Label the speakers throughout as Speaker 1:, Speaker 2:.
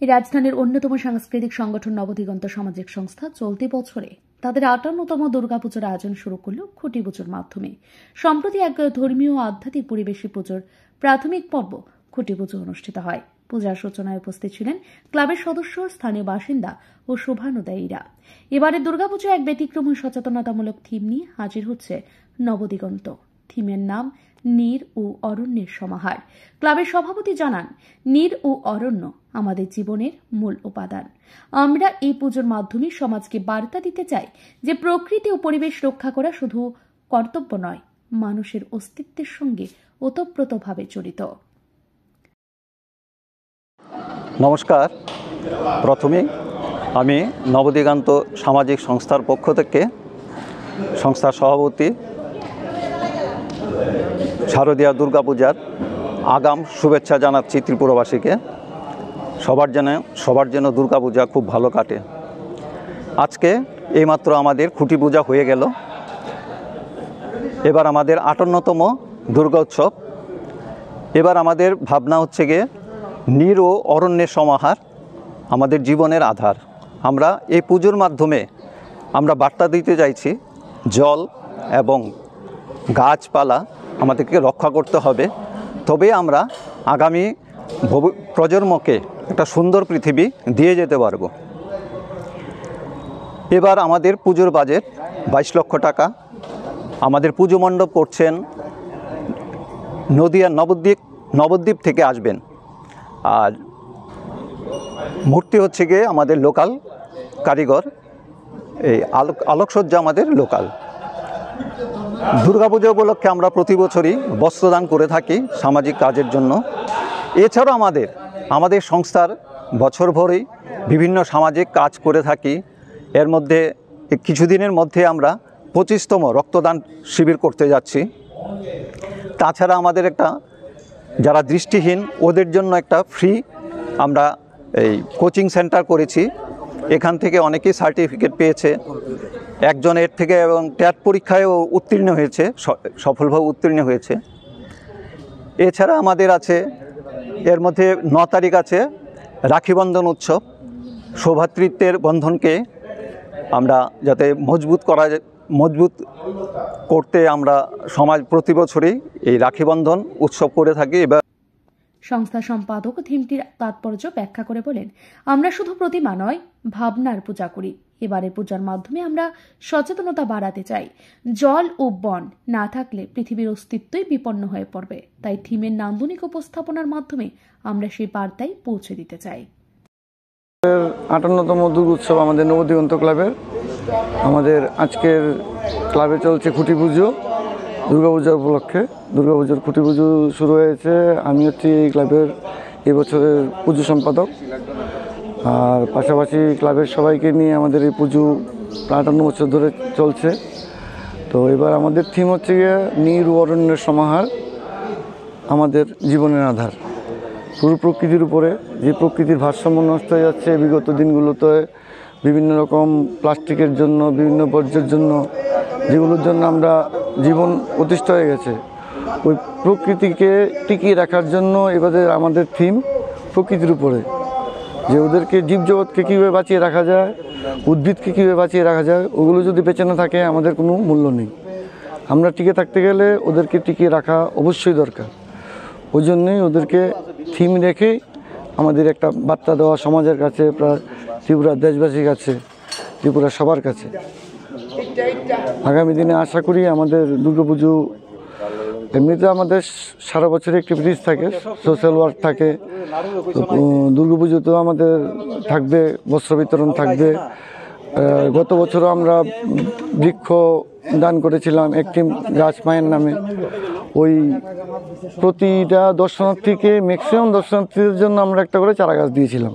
Speaker 1: রাজধানীর অন্যতম সাংস্কৃতিক সংগঠন নবদিগন্ত সামাজিক সংস্থা চলতি বছরে তাদের ৫৮তম দুর্গাপুজোর আয়োজন শুরু করল খুঁটি পুজোর মাধ্যমে। সম্প্রতি এক ধর্মীয় ও আধ্যাত্মিক পরিবেশে পুজোর প্রাথমিক পর্ব খুঁটি পুজো অনুষ্ঠিত হয়। পূজার সূচনায় উপস্থিত ছিলেন ক্লাবের সদস্য, স্থানীয় বাসিন্দা ও শুভানুদায়ীরা। এবারের দুর্গাপুজো এক ব্যতিক্রম সচেতনতামূলক থিম নিয়ে হাজির হচ্ছে নবদিগন্ত। থিমের নাম নীর ও অরণ্যের সমাহার। ক্লাবের সভাপতি জানান, নীর ও অরণ্য আমাদের জীবনের মূল উপাদান। আমরা এই পুজোর মাধ্যমে সমাজকে বার্তা দিতে চাই যে প্রকৃতি ও পরিবেশ রক্ষা করা শুধু কর্তব্য নয়, মানুষের অস্তিত্বের সঙ্গে ওতপ্রোতভাবে জড়িত।
Speaker 2: নমস্কার। প্রথমে আমি নবদিগন্ত সামাজিক সংস্থার পক্ষ থেকে সংস্থার সভাপতি শারদীয়া দুর্গাপূজার আগাম শুভেচ্ছা জানাচ্ছি ত্রিপুরাবাসীকে। সবার যেন দুর্গাপূজা খুব ভালো কাটে। আজকে এইমাত্র আমাদের খুঁটি পূজা হয়ে গেল। এবার আমাদের ৫৮তম দুর্গা উৎসব। এবার আমাদের ভাবনা হচ্ছে গিয়ে নীর ও অরণ্যের সমাহার আমাদের জীবনের আধার। আমরা এই পুজোর মাধ্যমে আমরা বার্তা দিতে চাইছি, জল এবং গাছপালা আমাদেরকে রক্ষা করতে হবে, তবে আমরা আগামী প্রজন্মকে একটা সুন্দর পৃথিবী দিয়ে যেতে পারব। এবার আমাদের পুজোর বাজেট ২২ লক্ষ টাকা। আমাদের পুজো মণ্ডপ করছেন নদিয়ার নবদ্বীপ থেকে আসবেন। আর মূর্তি হচ্ছে গিয়ে আমাদের লোকাল কারিগর, এই আলোকসজ্জা আমাদের লোকাল। দুর্গাপুজো উপলক্ষে আমরা প্রতি বছরই বস্ত্রদান করে থাকি সামাজিক কাজের জন্য। এছাড়াও আমাদের সংস্থার বছরভরই বিভিন্ন সামাজিক কাজ করে থাকি। এর মধ্যে কিছুদিনের মধ্যে আমরা ২৫তম রক্তদান শিবির করতে যাচ্ছি। তাছাড়া আমাদের একটা যারা দৃষ্টিহীন ওদের জন্য একটা ফ্রি আমরা এই কোচিং সেন্টার করেছি। এখান থেকে অনেকেই সার্টিফিকেট পেয়েছে, একজন এর থেকে এবং ট্যাট পরীক্ষায়ও উত্তীর্ণ হয়েছে, সফলভাবে উত্তীর্ণ হয়েছে। এছাড়া আমাদের আছে এর মধ্যে ৯ তারিখ আছে রাখিবন্ধন উৎসব। সৌভ্রাতৃত্বের বন্ধনকে আমরা যাতে মজবুত করতে আমরা সমাজ প্রতি বছরই এই রাখিবন্ধন উৎসব করে থাকি। এবার
Speaker 1: সংস্থা সম্পাদক থিমটির তাৎপর্য ব্যাখ্যা করে বলেন, আমরা শুধু প্রতিমা নয়, ভাবনার পূজা করি। এবারের পূজার মাধ্যমে আমরা সচেতনতা বাড়াতে চাই। জল ও বন না থাকলে পৃথিবীর অস্তিত্বই বিপন্ন হয়ে পড়বে। তাই থিমের নান্দনিক উপস্থাপনার মাধ্যমে আমরা সেই বার্তাই পৌঁছে দিতে চাই।
Speaker 3: ৫৮তম দুর্গোৎসব আমাদের নবদিগন্ত ক্লাবের। আমাদের আজকের ক্লাবে চলছে খুঁটি পুজো। দুর্গাপূজার উপলক্ষে দুর্গাপূজার খুঁটি পুজো শুরু হয়েছে। আমি হচ্ছি এই ক্লাবের এবছরের পুজো সম্পাদক। আর পাশাপাশি ক্লাবের সবাইকে নিয়ে আমাদের এই পুজো ৫৮ বছর ধরে চলছে। তো এবার আমাদের থিম হচ্ছে গিয়ে নীর ও অরণ্যের সমাহার আমাদের জীবনের আধার। পুরো প্রকৃতির উপরে যে প্রকৃতির ভারসাম্য নষ্ট হয়ে যাচ্ছে বিগত দিনগুলোতে বিভিন্ন রকম প্লাস্টিকের জন্য, বিভিন্ন বর্জ্যের জন্য, যেগুলোর জন্য আমরা জীবন প্রতিষ্ঠা হয়ে গেছে, ওই প্রকৃতিকে টিকিয়ে রাখার জন্য এবারে আমাদের থিম প্রকৃতির উপরে, যে ওদেরকে জীবজগৎকে কীভাবে বাঁচিয়ে রাখা যায়, উদ্ভিদকে কীভাবে বাঁচিয়ে রাখা যায়। ওগুলো যদি বেঁচে না থাকে আমাদের কোনো মূল্য নেই। আমরা টিকে থাকতে গেলে ওদেরকে টিকিয়ে রাখা অবশ্যই দরকার। ওই জন্যই ওদেরকে থিম রেখে আমাদের একটা বার্তা দেওয়া সমাজের কাছে, প্রায় ত্রিপুরার দেশবাসীর কাছে, ত্রিপুরা সবার কাছে। আগামী দিনে আশা করি আমাদের দুর্গাপুজো, এমনিতে আমাদের সারা বছরে অ্যাক্টিভিটিস থাকে, সোশ্যাল ওয়ার্ক থাকে। দুর্গাপুজোতেও আমাদের থাকবে বস্ত্র বিতরণ থাকবে। গত বছরও আমরা বৃক্ষ দান করেছিলাম একটি গাছ মায়ের নামে। ওই প্রতিটা দর্শনার্থীকে, ম্যাক্সিমাম দর্শনার্থীদের জন্য আমরা একটা করে চারা গাছ দিয়েছিলাম।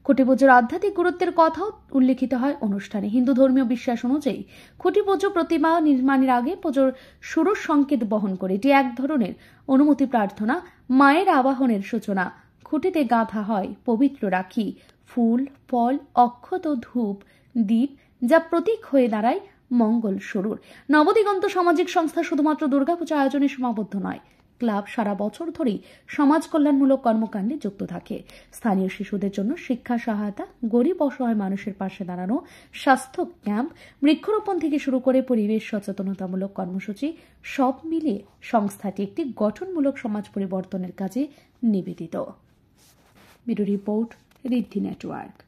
Speaker 1: খুঁটি পুজোর আধ্যাত্মিক গুরুত্বের কথাও উল্লেখিত হয় অনুষ্ঠানে। হিন্দু ধর্মীয় বিশ্বাস অনুযায়ী খুঁটি পুজো প্রতিমা নির্মাণের আগে পুজোর শুরুর সংকেত বহন করে। এটি এক ধরনের অনুমতি প্রার্থনা, মায়ের আবাহনের সূচনা। খুঁটিতে গাঁথা হয় পবিত্র রাখি, ফুল, ফল, অক্ষত, ধূপ, দীপ, যা প্রতীক হয়ে দাঁড়ায় মঙ্গল শুরুর। নবদিগন্ত সামাজিক সংস্থা শুধুমাত্র দুর্গাপূজা আয়োজনে সীমাবদ্ধ নয়, ক্লাব সারা বছর ধরেই সমাজ কল্যাণমূলক কর্মকাণ্ডে যুক্ত থাকে। স্থানীয় শিশুদের জন্য শিক্ষা সহায়তা, গরিব অসহায় মানুষের পাশে দাঁড়ানো, স্বাস্থ্য ক্যাম্প, বৃক্ষরোপণ থেকে শুরু করে পরিবেশ সচেতনতামূলক কর্মসূচি সব মিলিয়ে সংস্থাটি একটি গঠনমূলক সমাজ পরিবর্তনের কাজে নিবেদিত। ব্যুরো রিপোর্ট, ঋদ্ধি নেটওয়ার্ক।